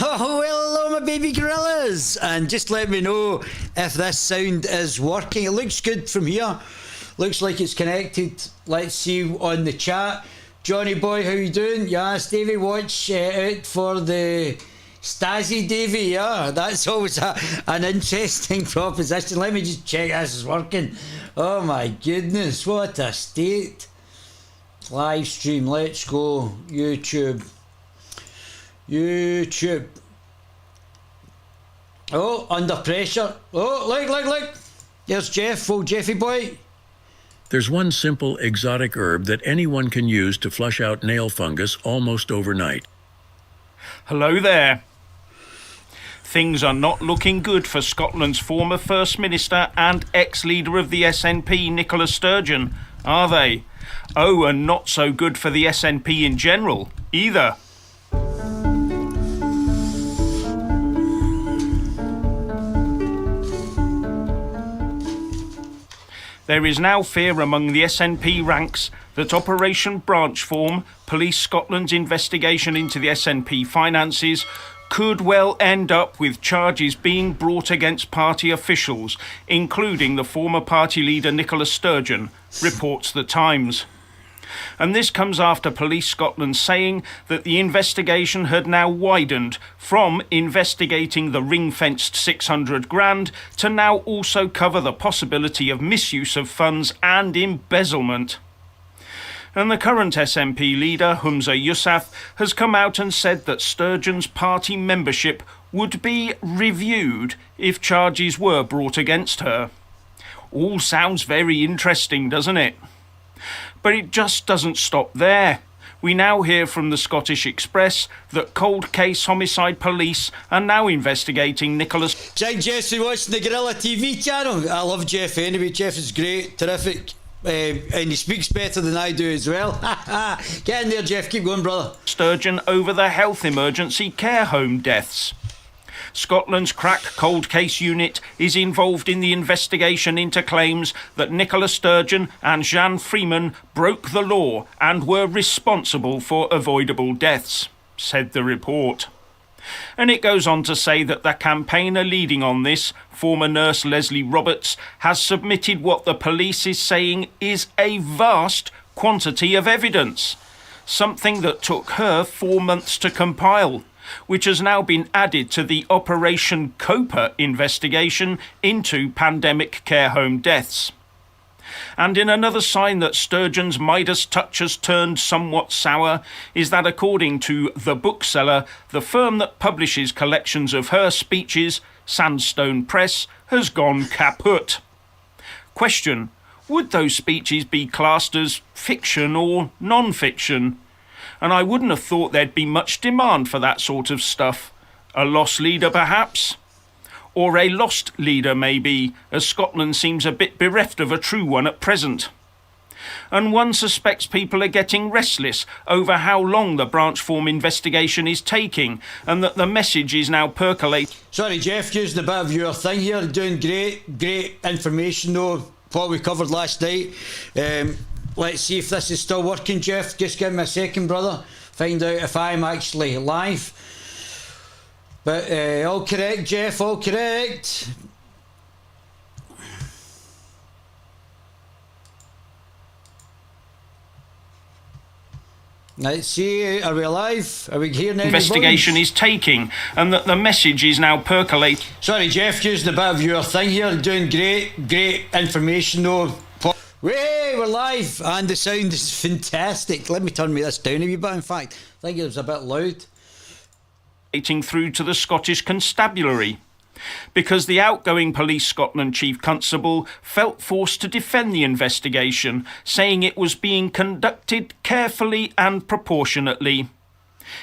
Oh, well, hello, my baby gorillas. And just let me know if this sound is working. It looks good from here. Looks like it's connected. Let's see on the chat. Johnny boy, how you doing? Yes, Davey, watch out for the Stasi, Davey. Yeah, that's always an interesting proposition. Let me just check this is working. Oh my goodness, what a state. Live stream, let's go. YouTube. Oh, under pressure. Oh, look. There's Jeff, old Jeffy boy. There's one simple exotic herb that anyone can use to flush out nail fungus almost overnight. Hello there. Things are not looking good for Scotland's former First Minister and ex-leader of the SNP, Nicola Sturgeon, are they? Oh, and not so good for the SNP in general, either. There is now fear among the SNP ranks that Operation Branchform, Police Scotland's investigation into the SNP finances, could well end up with charges being brought against party officials, including the former party leader Nicola Sturgeon, reports The Times. And this comes after Police Scotland saying that the investigation had now widened from investigating the ring-fenced 600 grand to now also cover the possibility of misuse of funds and embezzlement. And the current SNP leader, Humza Yousaf, has come out and said that Sturgeon's party membership would be reviewed if charges were brought against her. All sounds very interesting, doesn't it? But it just doesn't stop there. We now hear from the Scottish Express that cold case homicide police are now investigating Nicholas. Jack Jeff's watching the Guerilla TV channel. I love Jeff anyway. Jeff is great, terrific. And he speaks better than I do as well. Get in there, Jeff. Keep going, brother. Sturgeon over the health emergency care home deaths. Scotland's crack cold case unit is involved in the investigation into claims that Nicola Sturgeon and Jeanne Freeman broke the law and were responsible for avoidable deaths, said the report. And it goes on to say that the campaigner leading on this, former nurse Leslie Roberts, has submitted what the police is saying is a vast quantity of evidence, something that took her 4 months to compile, which has now been added to the Operation Coper investigation into pandemic care home deaths. And in another sign that Sturgeon's Midas touch has turned somewhat sour is that, according to The Bookseller, the firm that publishes collections of her speeches, Sandstone Press, has gone kaput. Question: would those speeches be classed as fiction or non-fiction? And I wouldn't have thought there'd be much demand for that sort of stuff. A lost leader, perhaps? Or a lost leader, maybe, as Scotland seems a bit bereft of a true one at present. And one suspects people are getting restless over how long the Branchform investigation is taking, and that the message is now percolating. Sorry, Jeff, using a bit of your thing here. Doing great information, though, what we covered last night. Let's see if this is still working, Jeff. Just give me a second, brother. Find out if I'm actually live. But all correct, Jeff, all correct. Let's see, are we live? Are we hearing any investigation voice? Is taking, and that the message is now percolating. Sorry, Jeff, using a bit of your thing here. Doing great information, though. Way, we're live, and the sound is fantastic. Let me turn this down a wee bit. In fact, I think it was a bit loud. Through to the Scottish Constabulary, because the outgoing Police Scotland Chief Constable felt forced to defend the investigation, saying it was being conducted carefully and proportionately.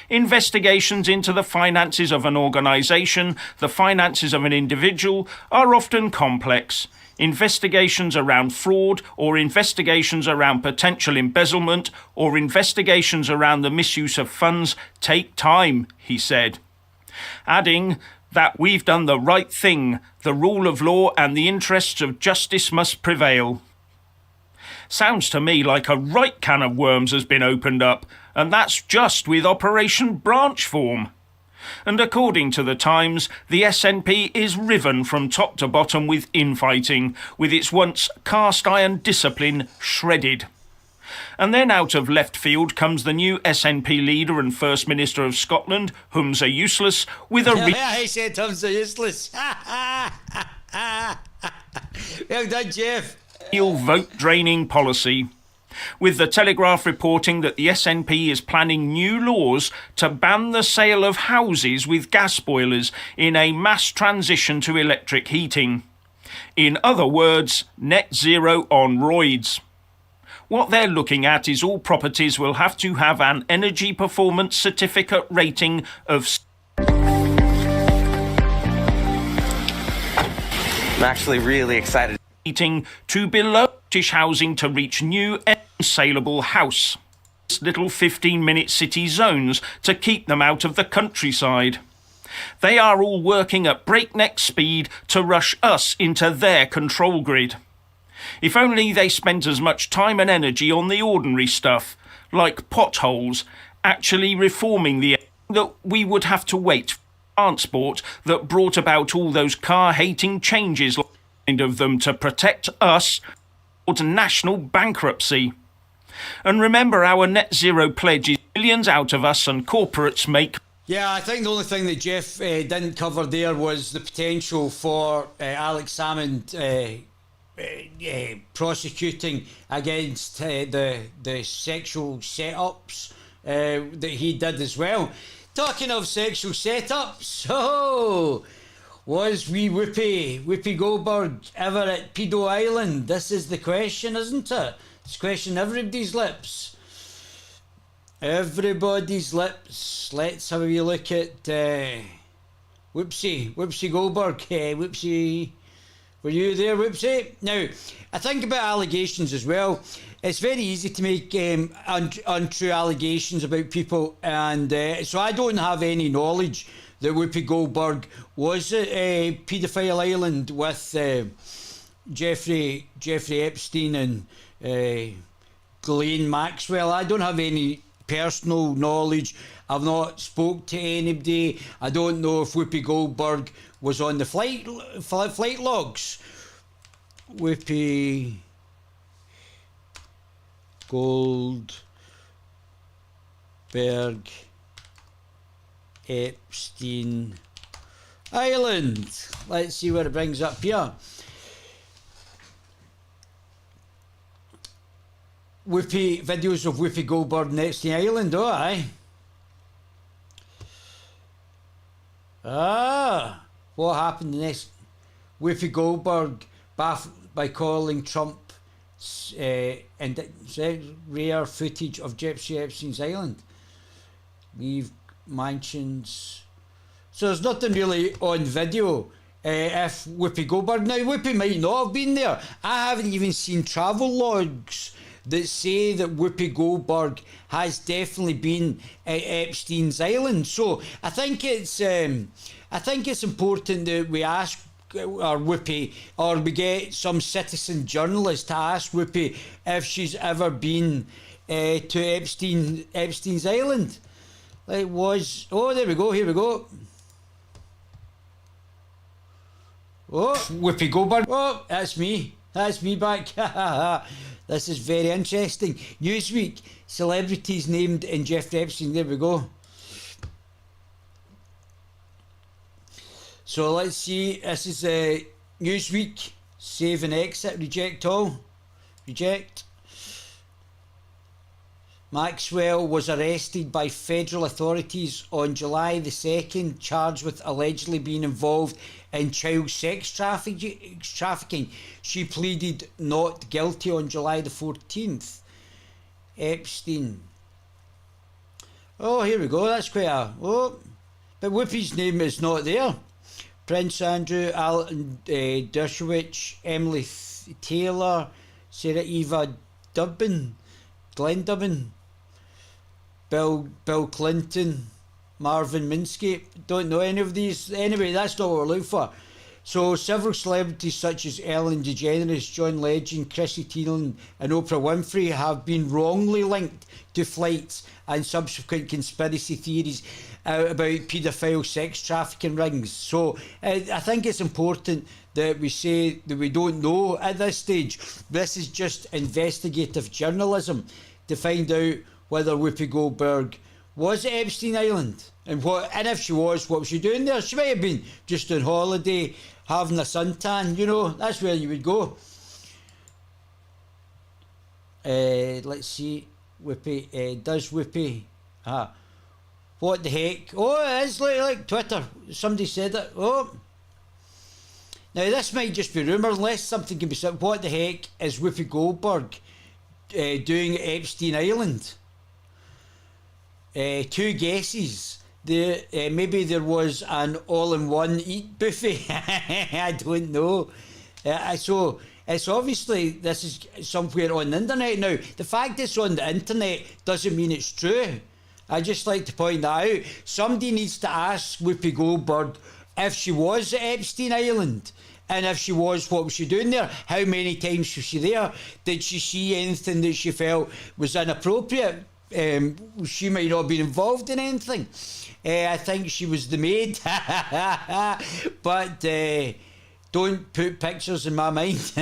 Investigations into the finances of an organisation, the finances of an individual, are often complex. Investigations around fraud, or investigations around potential embezzlement, or investigations around the misuse of funds take time, he said, adding that we've done the right thing, the rule of law and the interests of justice must prevail. Sounds to me like a right can of worms has been opened up, and that's just with Operation Branchform. And according to the Times, the SNP is riven from top to bottom with infighting, with its once cast-iron discipline shredded. And then out of left field comes the new SNP leader and First Minister of Scotland, Humza Useless, with a... I said Humza Useless. Well done, Jeff. ...real vote-draining policy. With the Telegraph reporting that the SNP is planning new laws to ban the sale of houses with gas boilers in a mass transition to electric heating. In other words, net zero on roids. What they're looking at is all properties will have to have an energy performance certificate rating of... I'm actually really excited. ...heating to below British housing to reach new saleable house. Little 15-minute city zones to keep them out of the countryside. They are all working at breakneck speed to rush us into their control grid. If only they spent as much time and energy on the ordinary stuff, like potholes, actually reforming the... that we would have to wait for transport that brought about all those car-hating changes of them to protect us towards national bankruptcy. And remember, our net zero pledge is billions out of us and corporates make... Yeah, I think the only thing that Jeff didn't cover there was the potential for Alex Salmond prosecuting against the sexual setups that he did as well. Talking of sexual setups, was Whoopi Goldberg ever at Pedo Island? This is the question, isn't it? It's a question everybody's lips. Everybody's lips. Let's have a wee look at Whoopsie Goldberg. Whoopsie, were you there, Whoopsie? Now, I think about allegations as well. It's very easy to make untrue allegations about people, and so I don't have any knowledge that Whoopi Goldberg was at Paedophile Island with Jeffrey Epstein and Ghislaine Maxwell. I don't have any personal knowledge. I've not spoke to anybody. I don't know if Whoopi Goldberg was on the flight logs. Whoopi Goldberg Epstein Island. Let's see what it brings up here. Videos of Whoopi Goldberg and Epstein Island. Oh, aye. What happened next? Whoopi Goldberg baffled by calling Trump and rare footage of Jeffrey Epstein's Island. Leave mansions. So there's nothing really on video. If Whoopi Goldberg, now Whoopi might not have been there. I haven't even seen travel logs that say that Whoopi Goldberg has definitely been at Epstein's Island. So I think it's important that we ask or Whoopi, or we get some citizen journalist to ask Whoopi if she's ever been to Epstein's Island. It was, there we go, here we go. Whoopi Goldberg. That's me back. This is very interesting. Newsweek, celebrities named in Jeffrey Epstein. There we go. So let's see. This is Newsweek. Save and exit. Reject all. Reject. Maxwell was arrested by federal authorities on July the 2nd, charged with allegedly being involved in child sex trafficking. She pleaded not guilty on July the 14th. Epstein. Here we go. That's quite a... but Whoopi's name is not there. Prince Andrew, Alan Dershowitz, Emily Taylor, Sarah Eva Glenn Dubin, Bill Clinton, Marvin Minsky. Don't know any of these. Anyway, that's not what we're looking for. So several celebrities such as Ellen DeGeneres, John Legend, Chrissy Teigen and Oprah Winfrey have been wrongly linked to flights and subsequent conspiracy theories about paedophile sex trafficking rings. So I think it's important that we say that we don't know at this stage. This is just investigative journalism to find out whether Whoopi Goldberg was at Epstein Island and if she was, what was she doing there? She might have been just on holiday having a suntan, you know, that's where you would go. Let's see, Whoopi, does Whoopi, what the heck? Oh, it is like Twitter, somebody said it. Oh, now this might just be rumour, unless something can be said. What the heck is Whoopi Goldberg doing at Epstein Island? Two guesses. Maybe there was an all-in-one eat buffet. I don't know. So it's obviously this is somewhere on the internet now. The fact it's on the internet doesn't mean it's true. I just like to point that out. Somebody needs to ask Whoopi Goldberg if she was at Epstein Island. And if she was, what was she doing there? How many times was she there? Did she see anything that she felt was inappropriate? She might not be involved in anything. I think she was the maid. But don't put pictures in my mind.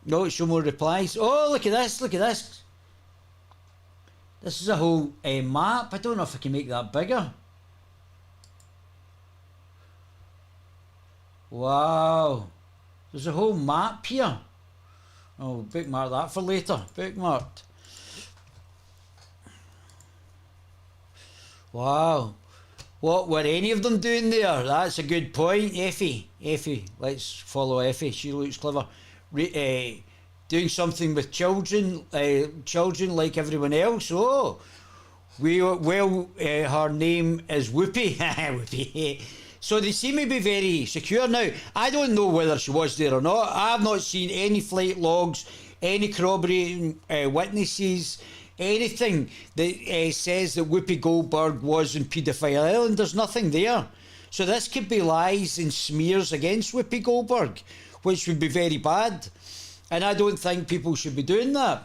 No, show more replies. Oh, look at this, look at this. This is a whole map. I don't know if I can make that bigger. Wow. There's a whole map here. Oh, bookmark that for later. Bookmarked. Wow. What were any of them doing there? That's a good point. Effie, let's follow Effie. She looks clever. Doing something with children like everyone else. Oh, her name is Whoopi. Whoopi. So they seem to be very secure now. I don't know whether she was there or not. I've not seen any flight logs, any corroborating witnesses, anything that says that Whoopi Goldberg was in Paedophile Island. There's nothing there. So this could be lies and smears against Whoopi Goldberg, which would be very bad. And I don't think people should be doing that.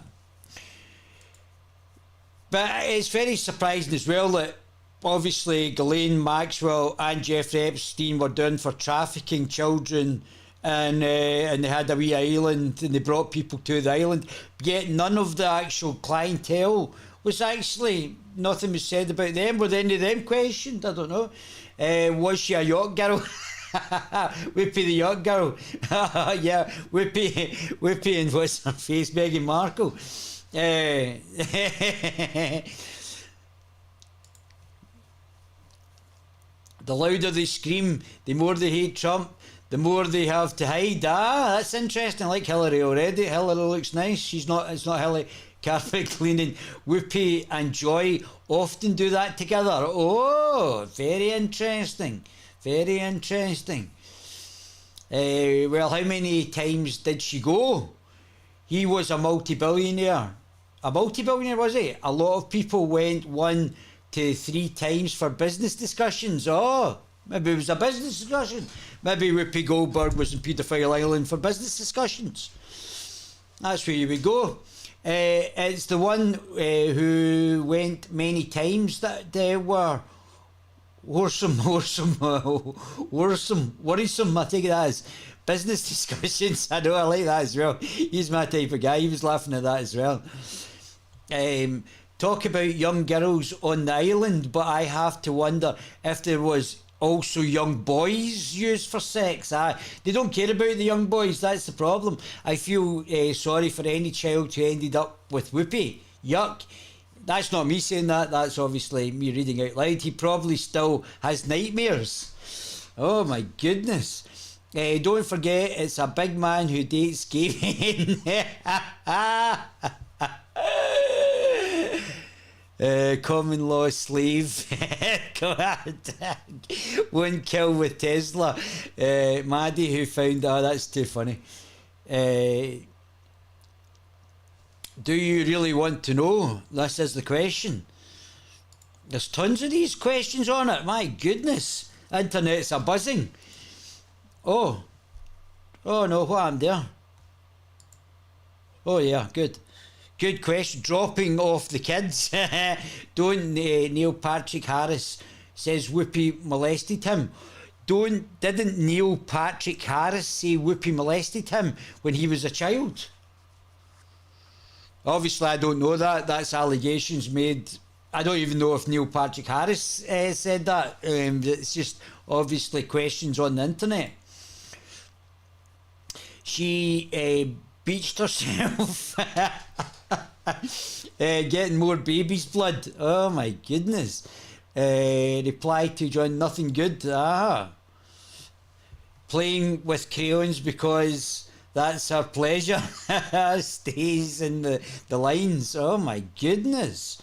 But it's very surprising as well that obviously Ghislaine Maxwell and Jeffrey Epstein were down for trafficking children, and they had a wee island and they brought people to the island, yet none of the actual clientele was actually, nothing was said about them. Were any of them questioned? I don't know. Was she a yacht girl? Whoopi the yacht girl. Yeah, Whoopi and what's her face, Meghan Markle. The louder they scream, the more they hate Trump, the more they have to hide. That's interesting. I like Hillary already. Hillary looks nice. It's not Hillary carpet cleaning. Whoopi and Joy often do that together. Oh, very interesting. Very interesting. Well, how many times did she go? He was a multi-billionaire. A multi-billionaire, was he? A lot of people went 1 to 3 times for business discussions. Oh, maybe it was a business discussion. Maybe Whoopi Goldberg was in Paedophile Island for business discussions. That's where you would go. It's the one who went many times that were worrisome, I take it as. Business discussions, I know, I like that as well. He's my type of guy, he was laughing at that as well. Talk about young girls on the island, but I have to wonder if there was also young boys used for sex. They don't care about the young boys, that's the problem. I feel sorry for any child who ended up with Whoopi. Yuck. That's not me saying that, that's obviously me reading out loud. He probably still has nightmares. Oh my goodness. Don't forget, it's a big man who dates gay men. Common law slave. One kill with Tesla. Maddie who found that's too funny. Do you really want to know? This is the question. There's tons of these questions on it. My goodness. Internet's a buzzing. Oh. Oh no, what happened there? Oh yeah, good. Good question. Dropping off the kids. Don't Neil Patrick Harris says Whoopi molested him. Didn't Neil Patrick Harris say Whoopi molested him when he was a child? Obviously I don't know that. That's allegations made. I don't even know if Neil Patrick Harris said that. It's just obviously questions on the internet. She beached herself. Getting more baby's blood. Oh my goodness. Reply to John, nothing good. Playing with crayons because that's her pleasure. Stays in the lines. Oh my goodness.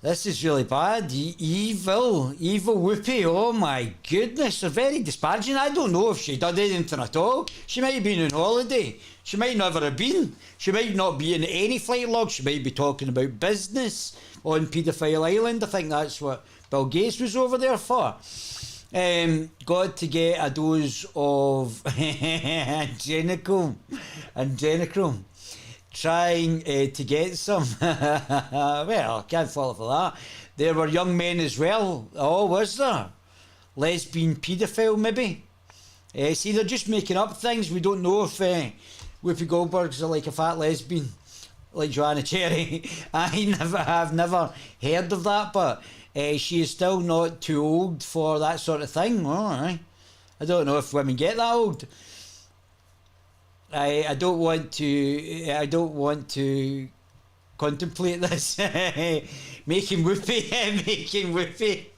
This is really bad. Evil Whoopi. Oh my goodness. They're very disparaging. I don't know if she did anything at all. She might have been on holiday. She might never have been. She might not be in any flight log. She might be talking about business on Paedophile Island. I think that's what Bill Gates was over there for. Got to get a dose of adrenochrome. Trying to get some. Well, can't fault for that. There were young men as well. Oh, was there? Lesbian paedophile, maybe? See, they're just making up things. We don't know if Whoopi Goldberg's like a fat lesbian, like Joanna Cherry. I've never heard of that, but she is still not too old for that sort of thing. Oh, I don't know if women get that old. I don't want to contemplate this. making whoopee.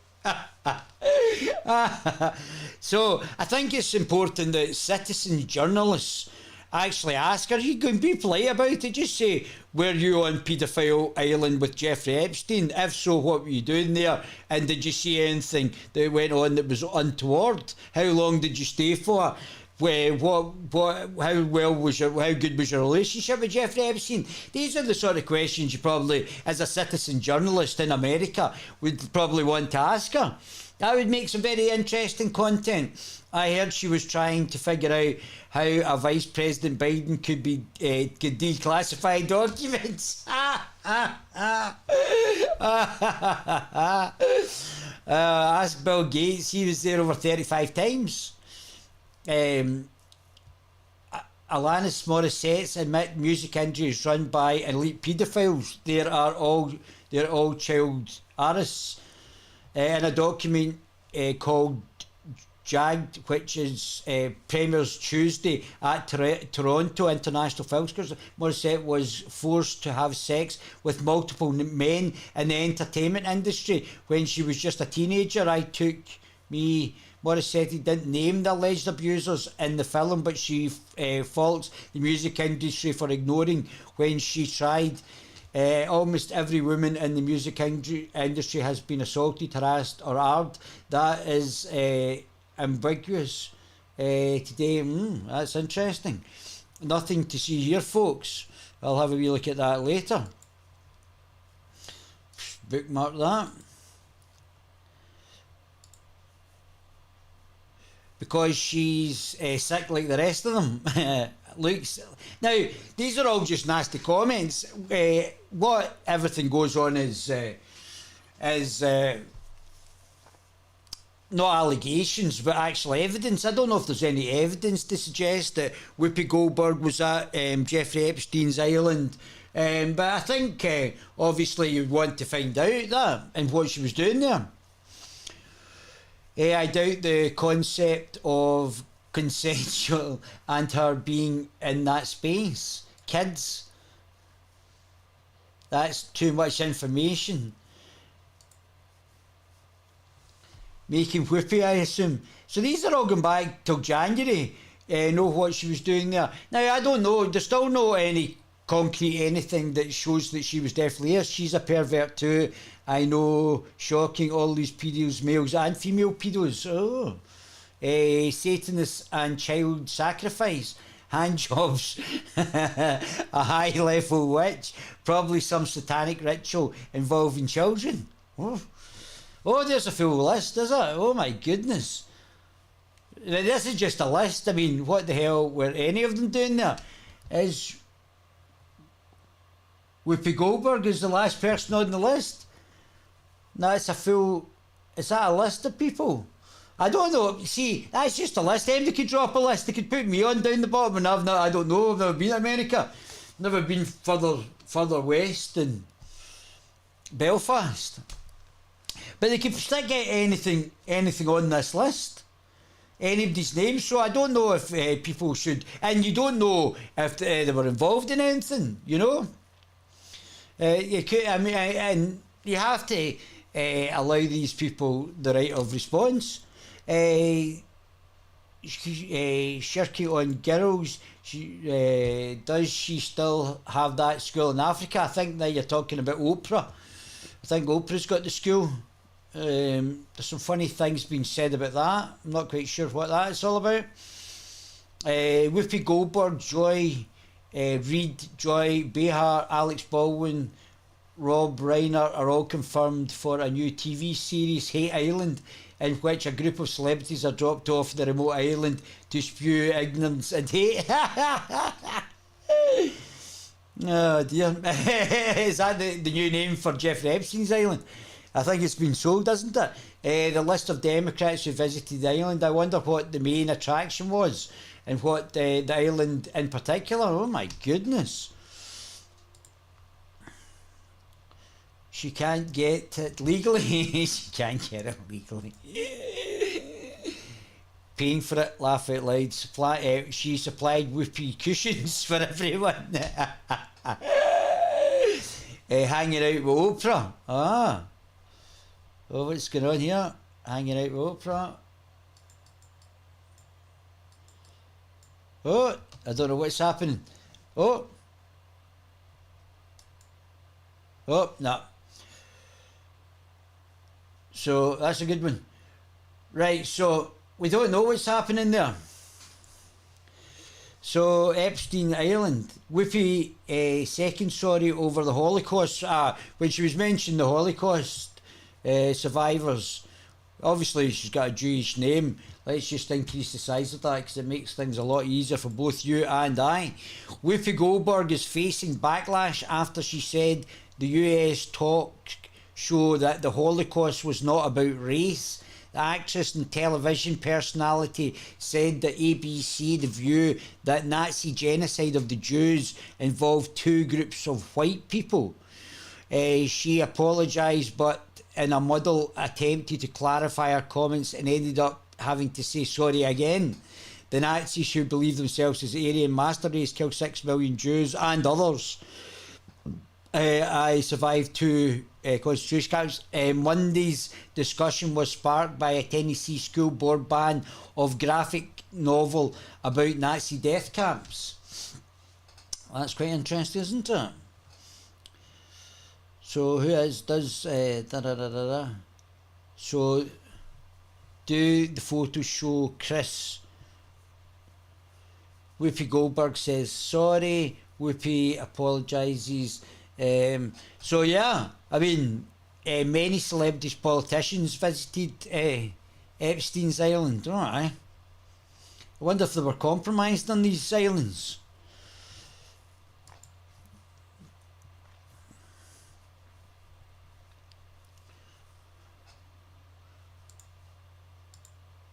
So I think it's important that citizen journalists actually ask, are you going to be polite about it? Just say, were you on Paedophile Island with Jeffrey Epstein? If so, what were you doing there? And did you see anything that went on that was untoward? How long did you stay for? How good was your relationship with Jeffrey Epstein? These are the sort of questions you probably, as a citizen journalist in America, would probably want to ask her. That would make some very interesting content. I heard she was trying to figure out how a Vice President Biden could declassify documents. Ask Bill Gates. He was there over 35 times. Alanis Morissette's admit music industry is run by elite paedophiles. They're all child artists. In a document called JAGD, which is premieres Tuesday at Toronto International Film Critics, Morissette was forced to have sex with multiple men in the entertainment industry when she was just a teenager. Morissette didn't name the alleged abusers in the film, but she faults the music industry for ignoring when she tried. Almost every woman in the music industry has been assaulted, harassed or harmed. That is ambiguous today. That's interesting. Nothing to see here, folks. I'll have a wee look at that later. Bookmark that. Because she's sick like the rest of them. Now, these are all just nasty comments. What everything goes on is not allegations, but actual evidence. I don't know if there's any evidence to suggest that Whoopi Goldberg was at Jeffrey Epstein's island. But I think, obviously, you'd want to find out that and what she was doing there. I doubt the concept of consensual and her being in that space. Kids, that's too much information. Making Whoopi, I assume. So these are all going back till January. Know what she was doing there. Now, I don't know. There's still no any concrete anything that shows that she was definitely here. She's a pervert too. I know, shocking, all these pedos, males and female pedos. Oh, Satanists and child sacrifice, hand jobs, a high level witch, probably some satanic ritual involving children. Oh, there's a full list, is it? Oh my goodness. Now, this is just a list. I mean, what the hell were any of them doing there? Is Whoopi Goldberg is the last person on the list? No, it's a full... Is that a list of people? I don't know. See, that's just a list. Anybody could drop a list. They could put me on down the bottom, and I don't know. I've never been to America. Never been further west than Belfast. But they could still get anything on this list. Anybody's name. So I don't know if people should... And you don't know if they were involved in anything, you know? You could, I mean, and you have to allow these people the right of response. Shirky on girls, does she still have that school in Africa? I think now you're talking about Oprah. I think Oprah's got the school. There's some funny things being said about that. I'm not quite sure what that is all about. Whoopi Goldberg, Joy Reid, Joy Behar, Alex Baldwin, Rob Reiner are all confirmed for a new TV series, Hate Island, in which a group of celebrities are dropped off the remote island to spew ignorance and hate. Oh dear. Is that the new name for Jeffrey Epstein's island? I think it's been sold, isn't it? The list of Democrats who visited the island. I wonder what the main attraction was and what the island in particular. Oh my goodness. She can't get it legally. She can't get it legally. Paying for it, laugh out loud. She supplied whoopee cushions for everyone. Hanging out with Oprah. Ah. Oh, what's going on here? Hanging out with Oprah. Oh, I don't know what's happening. Oh. Oh, no. So, that's a good one. Right, so, we don't know what's happening there. So, Epstein Island. Whoopi, second sorry over the Holocaust. When she was mentioning the Holocaust survivors, obviously she's got a Jewish name. Let's just increase the size of that because it makes things a lot easier for both you and I. Whoopi Goldberg is facing backlash after she said the US talk show that the Holocaust was not about race. The actress and television personality said that ABC, the view that Nazi genocide of the Jews involved two groups of white people. She apologised, but in a muddle attempted to clarify her comments and ended up having to say sorry again. The Nazis, who believe themselves as the Aryan master race, killed 6 million Jews and others. I survived 2 concentration camps. Monday's discussion was sparked by a Tennessee school board ban of graphic novel about Nazi death camps. That's quite interesting, isn't it? So So do the photos show Chris? Whoopi Goldberg says sorry. Whoopi apologises. So yeah, I mean, many celebrities, politicians visited Epstein's island, don't I? I wonder if they were compromised on these islands.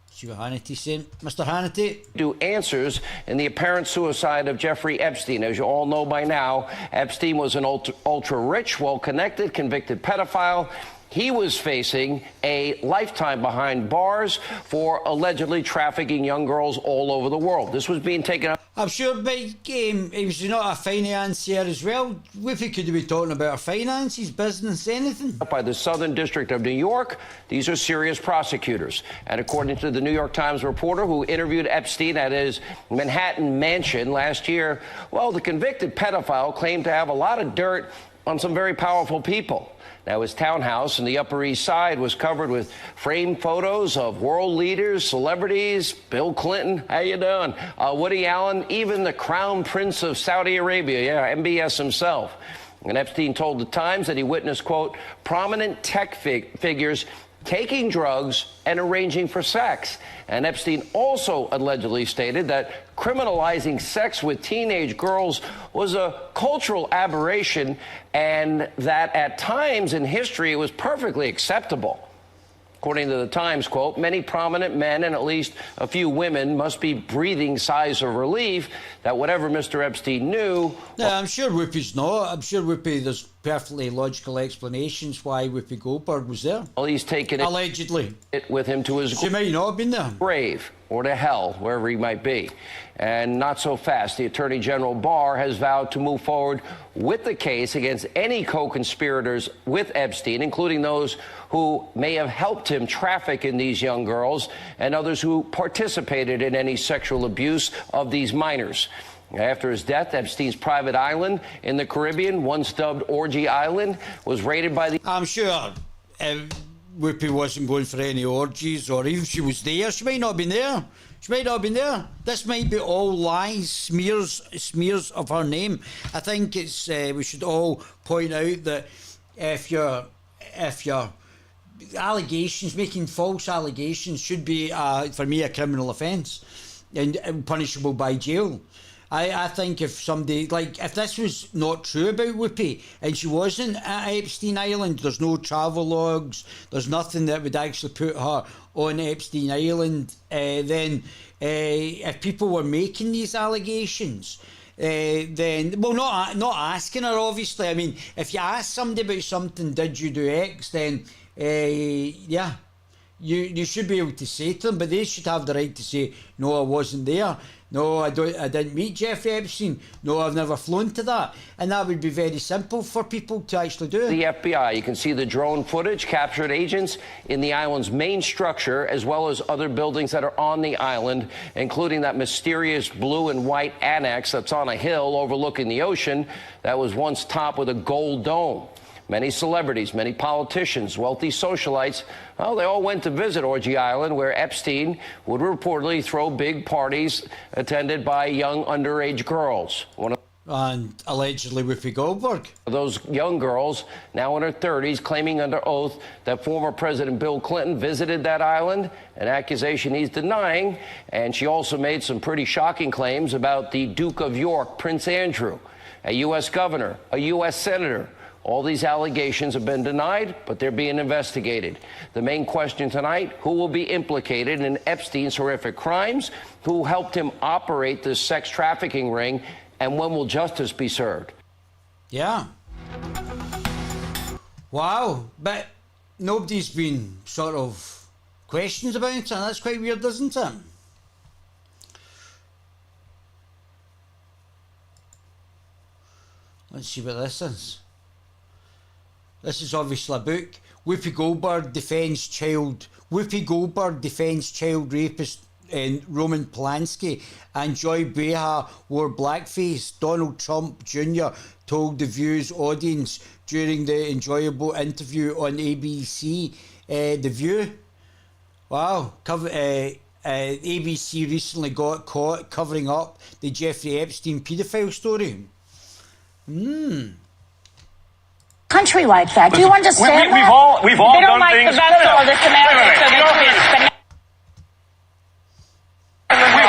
See what Hannity's saying. Mr. Hannity? Do answers in the apparent suicide of Jeffrey Epstein. As you all know by now, Epstein was an ultra-rich, well-connected, convicted pedophile. He was facing a lifetime behind bars for allegedly trafficking young girls all over the world. This was being taken up. I'm sure, but he was not a financier as well. Whoopi could be talking about her finances, business, anything. By the Southern District of New York. These are serious prosecutors. And according to the New York Times reporter who interviewed Epstein at his Manhattan mansion last year, well, the convicted pedophile claimed to have a lot of dirt on some very powerful people. Now, his townhouse in the Upper East Side was covered with framed photos of world leaders, celebrities, Bill Clinton, how you doing? Woody Allen, even the Crown Prince of Saudi Arabia, yeah, MBS himself. And Epstein told the Times that he witnessed, quote, prominent tech figures taking drugs, and arranging for sex. And Epstein also allegedly stated that criminalizing sex with teenage girls was a cultural aberration and that at times in history it was perfectly acceptable. According to the Times, quote, many prominent men and at least a few women must be breathing sighs of relief that whatever Mr. Epstein knew... Yeah, I'm sure Whoopi's not. I'm sure Whoopi, there's perfectly logical explanations why Whoopi Goldberg was there. Well, he's taken it... Allegedly. ...it with him to his... She might not have been there. ...grave or to hell, wherever he might be. And not so fast. The Attorney General Barr has vowed to move forward with the case against any co-conspirators with Epstein, including those who may have helped him traffic in these young girls and others who participated in any sexual abuse of these minors. After his death, Epstein's private island in the Caribbean, once dubbed Orgy Island, was raided by the... I'm sure Whoopi wasn't going for any orgies, or even if she was there, she might not have been there. She might not have been there. This might be all lies, smears of her name. I think it's we should all point out that if you're allegations, making false allegations should be for me a criminal offence and punishable by jail. I think if somebody, like, if this was not true about Whoopi and she wasn't at Epstein Island, there's no travel logs, there's nothing that would actually put her on Epstein Island, then if people were making these allegations, then, well, not asking her, obviously. I mean, if you ask somebody about something, did you do X, then, yeah, you should be able to say to them, but they should have the right to say, no, I wasn't there. No, I didn't meet Jeffrey Epstein. No, I've never flown to that. And that would be very simple for people to actually do. The FBI, you can see the drone footage captured agents in the island's main structure, as well as other buildings that are on the island, including that mysterious blue and white annex that's on a hill overlooking the ocean that was once topped with a gold dome. Many celebrities, many politicians, wealthy socialites, well, they all went to visit Orgy Island, where Epstein would reportedly throw big parties attended by young underage girls. And allegedly Whoopi Goldberg. Those young girls, now in her 30s, claiming under oath that former President Bill Clinton visited that island, an accusation he's denying. And she also made some pretty shocking claims about the Duke of York, Prince Andrew, a U.S. governor, a U.S. senator. All these allegations have been denied, but they're being investigated. The main question tonight, who will be implicated in Epstein's horrific crimes? Who helped him operate this sex trafficking ring? And when will justice be served? Yeah. Wow. But nobody's been sort of questions about it, and that's quite weird, isn't it? Let's see what this is. This is obviously a book. Whoopi Goldberg defends child rapist Roman Polanski, and Joy Behar wore blackface. Donald Trump Jr. told the View's audience during the enjoyable interview on ABC. The View. Wow. ABC recently got caught covering up the Jeffrey Epstein paedophile story. Country like that. Do you understand we've all done things.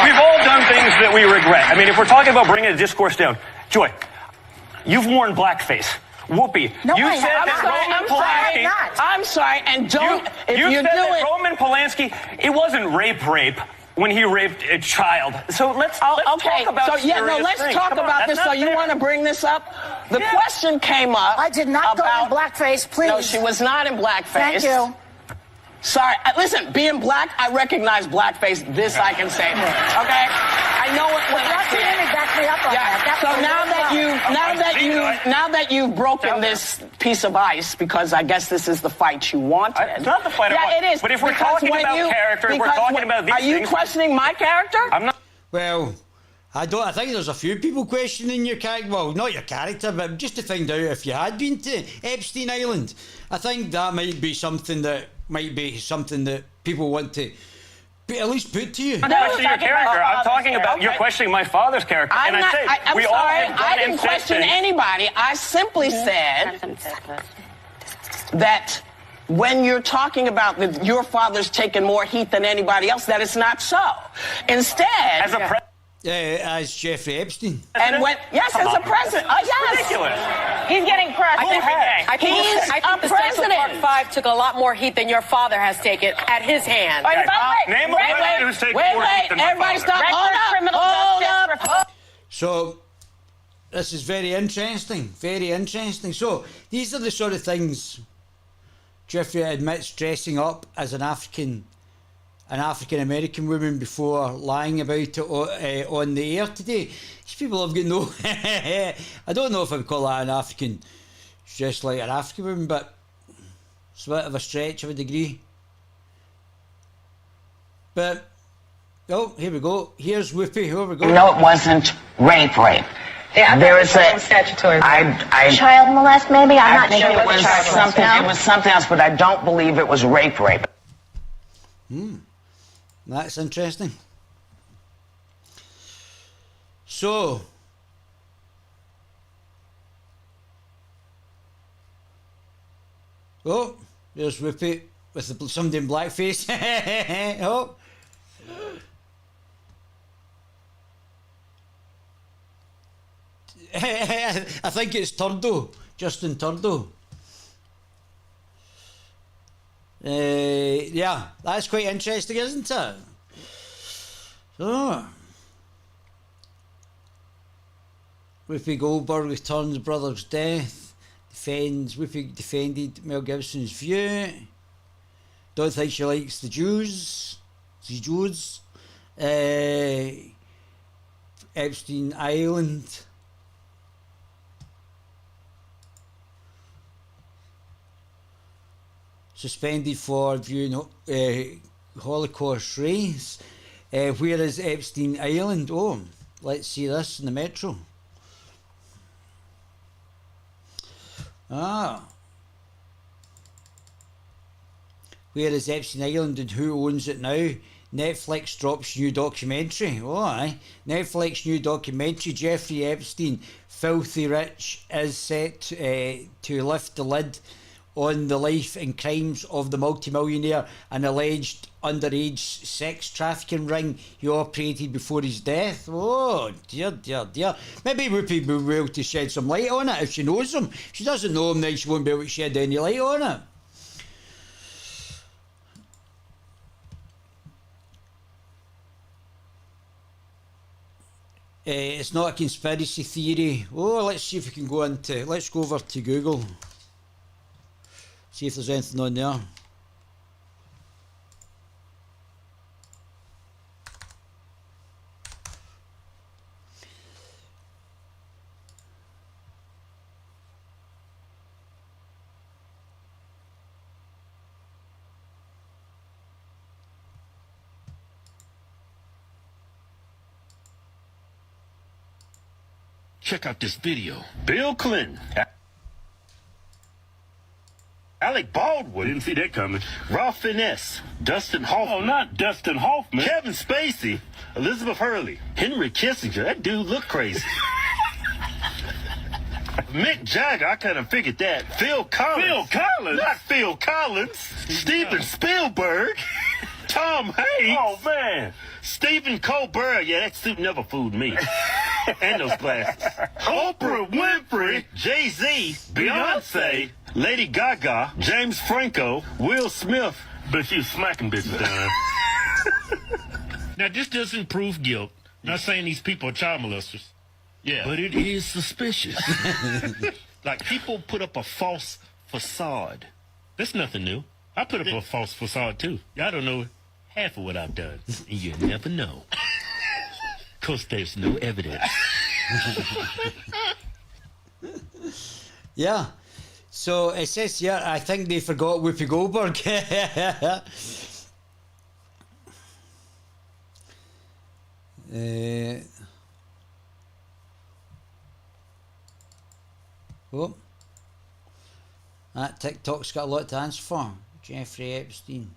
We've all done things that we regret. I mean, if we're talking about bringing the discourse down, Joy, you've worn blackface. Whoopi, no, you said that Roman Polanski. I'm sorry, and don't. You said that Roman Polanski. It wasn't rape when he raped a child. So let's talk about let's talk about this. So you want to bring this up? The question came up. I did not go in blackface, please. No, she was not in blackface. Thank you. Sorry. Listen, being black, I recognize blackface. This I can say. Okay? I know it when I see it. Back me up on that. So now that you've broken this piece of ice, because I guess this is the fight you wanted. It's not the fight I want. Yeah, it is. But if we're talking about character, if we're talking about these things... Are you questioning my character? I'm not... Well, I think there's a few people questioning your character. Well, not your character, but just to find out if you had been to Epstein Island. I think that might be something that people want to at least put to you. I'm not questioning your character. I'm talking about you're questioning my father's character. I'm sorry. I didn't question anybody. I simply said that when you're talking about that your father's taken more heat than anybody else, that it's not so. Instead, as Jeffrey Epstein. And when, yes, as a president. Yes. Ridiculous. He's getting pressed. I think the Central Park 5 took a lot more heat than your father has taken at his hand. Name a president who's taken more heat than my everybody father. stop. Hold up. So, this is very interesting. Very interesting. So, these are the sort of things Jeffrey admits dressing up as an African-American woman before lying about it on the air today. These people have got no... I don't know if I would call that an African, just like an African woman, but it's a bit of a stretch, I would agree. But, oh, here we go. Here's Whoopi. Here we go. No, it wasn't rape. Yeah, there is a statutory. Child molest, maybe. I'm not sure. It was something. No? It was something else, but I don't believe it was rape. That's interesting. So, oh, there's Whoopi with somebody in blackface. Oh. I think it's Turdo, Justin Turdo. Yeah, that's quite interesting, isn't it? So, Whoopi Goldberg returns brother's death. Whoopi defended Mel Gibson's view. Don't think she likes the Jews. Epstein Island. Suspended for viewing Holocaust race. Where is Epstein Island? Oh, let's see this in the Metro. Where is Epstein Island and who owns it now? Netflix drops new documentary. Oh, aye. Netflix new documentary. Jeffrey Epstein, Filthy Rich, is set to lift the lid on the life and crimes of the multimillionaire and alleged underage sex trafficking ring he operated before his death. Oh, dear. Maybe Whoopi will be able to shed some light on it if she knows him. If she doesn't know him, then she won't be able to shed any light on it. It's not a conspiracy theory. Oh, let's see if we can let's go over to Google. See if there's anything on there. Check out this video. Bill Clinton. Alec Baldwin. Didn't see that coming. Ralph Finesse. Dustin Hoffman. Oh, not Dustin Hoffman. Kevin Spacey. Elizabeth Hurley. Henry Kissinger. That dude looked crazy. Mick Jagger. I kind of figured that. Phil Collins. Phil Collins? Not Phil Collins. Steven Spielberg. Tom Hanks. Oh, man. Stephen Colbert. Yeah, that suit never fooled me. And those glasses. Oprah Winfrey. Jay-Z. Beyonce. Lady Gaga. James Franco. Will Smith. But she was smacking bitches down. Now, this doesn't prove guilt. I'm not saying these people are child molesters. Yeah. But it is suspicious. Like, people put up a false facade. That's nothing new. I put up a false facade, too. Y'all don't know half of what I've done. And you never know. Because there's no evidence. Yeah. So it says here, I think they forgot Whoopi Goldberg. That TikTok's got a lot to answer for. Jeffrey Epstein.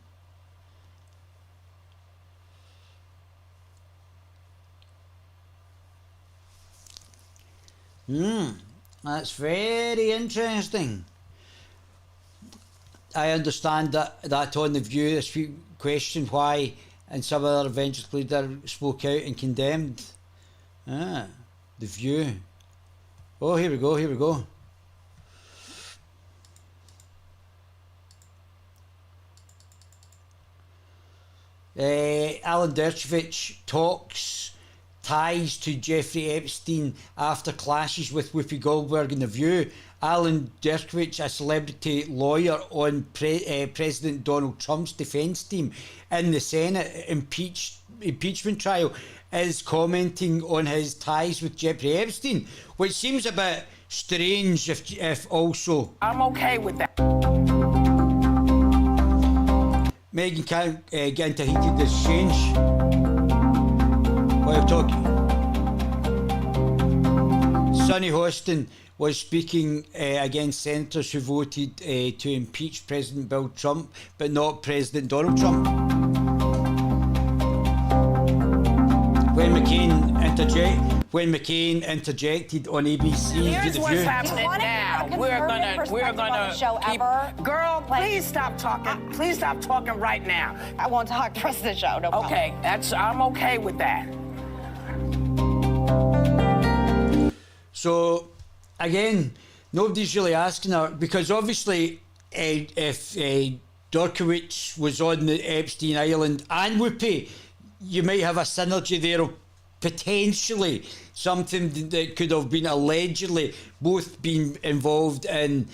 That's very interesting. I understand that on The View this week questioned why and some other evangelist leader spoke out and condemned. The View. Oh, here we go. Alan Dershowitz talks ties to Jeffrey Epstein after clashes with Whoopi Goldberg in The View. Alan Dershowitz, a celebrity lawyer on President Donald Trump's defence team in the Senate impeachment trial, is commenting on his ties with Jeffrey Epstein, which seems a bit strange if also... I'm okay with that. Megan can't get into heated exchange. What are you talking? Sonny Hostin was speaking against senators who voted to impeach President Bill Trump, but not President Donald Trump. When McCain interjected on ABC, Here's The what's View. happening now. We're gonna keep... Girl, please stop talking. Please stop talking right now. I won't talk the rest of the show. No problem. Okay, I'm okay with that. So, again, nobody's really asking her, because obviously if Dorkowitz was on the Epstein Island and Whoopi, you might have a synergy there of potentially something that could have been allegedly both been involved in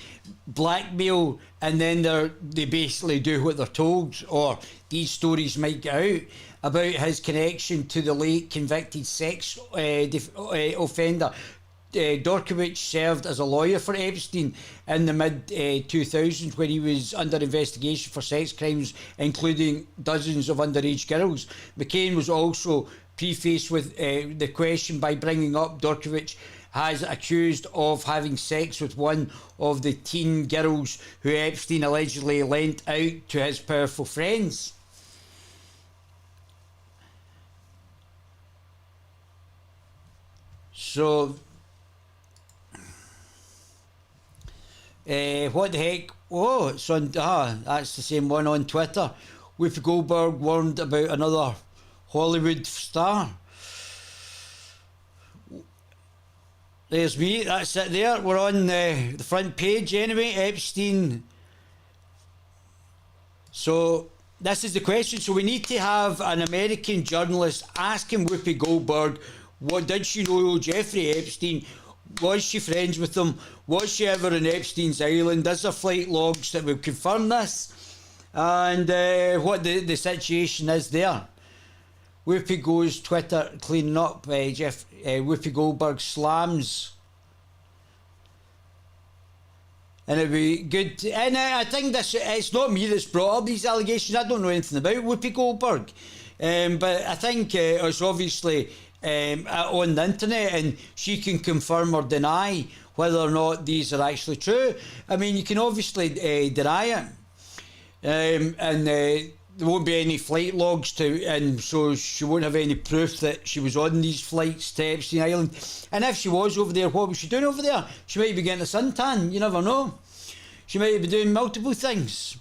blackmail, and then they basically do what they're told, or these stories might get out about his connection to the late convicted sex offender. Dorkowitz served as a lawyer for Epstein in the mid-2000s when he was under investigation for sex crimes, including dozens of underage girls. McCain was also prefaced with the question by bringing up Dorkowitz has accused of having sex with one of the teen girls who Epstein allegedly lent out to his powerful friends. So... what the heck? Oh, it's on. That's the same one on Twitter. Whoopi Goldberg warned about another Hollywood star. There's me. That's it. There, we're on the front page anyway. Epstein. So this is the question. So we need to have an American journalist asking Whoopi Goldberg, what did she know Jeffrey Epstein? Was she friends with him? Was she ever on Epstein's Island? Is there flight logs that will confirm this? And what the situation is there. Whoopi goes Twitter cleaning up. Whoopi Goldberg slams. And it'd be good. And I think it's not me that's brought up these allegations. I don't know anything about Whoopi Goldberg. But I think it's obviously... on the internet, and she can confirm or deny whether or not these are actually true. I mean, you can obviously deny it, and there won't be any flight logs and so she won't have any proof that she was on these flights to Epstein Island. And if she was over there, what was she doing over there? She might be getting a suntan. You never know. She might be doing multiple things.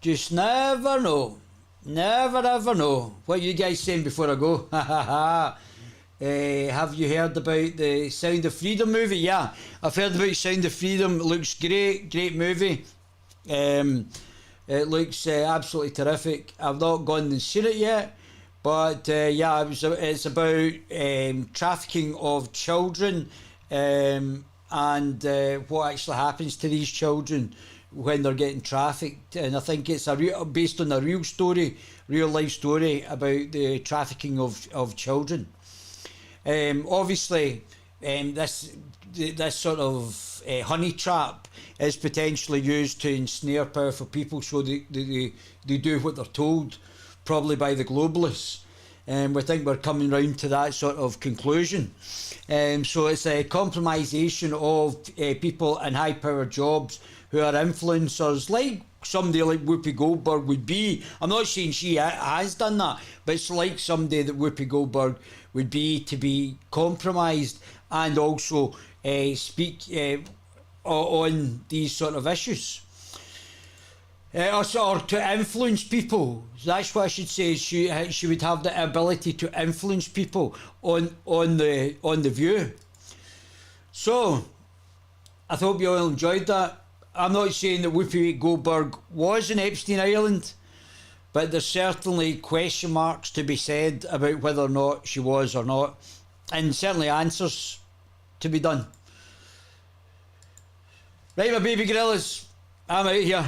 Just never know. Never ever know. What are you guys saying before I go? Ha ha ha. Have you heard about the Sound of Freedom movie? Yeah, I've heard about Sound of Freedom. It looks great movie. It looks absolutely terrific. I've not gone and seen it yet, but yeah, it's about trafficking of children and what actually happens to these children when they're getting trafficked. And I think it's based on a real life story about the trafficking of children. Obviously, this sort of honey trap is potentially used to ensnare powerful people, so they do what they're told, probably by the globalists. We think we're coming round to that sort of conclusion. So it's a compromisation of people in high-powered jobs who are influencers, like somebody like Whoopi Goldberg would be. I'm not saying she has done that, but it's like somebody that Whoopi Goldberg would be to be compromised and also speak on these sort of issues. or to influence people. That's what I should say. She would have the ability to influence people on the View. So I hope you all enjoyed that. I'm not saying that Whoopi Goldberg was in Epstein Island, but there's certainly question marks to be said about whether or not she was or not, and certainly answers to be done. Right, my baby gorillas, I'm out here.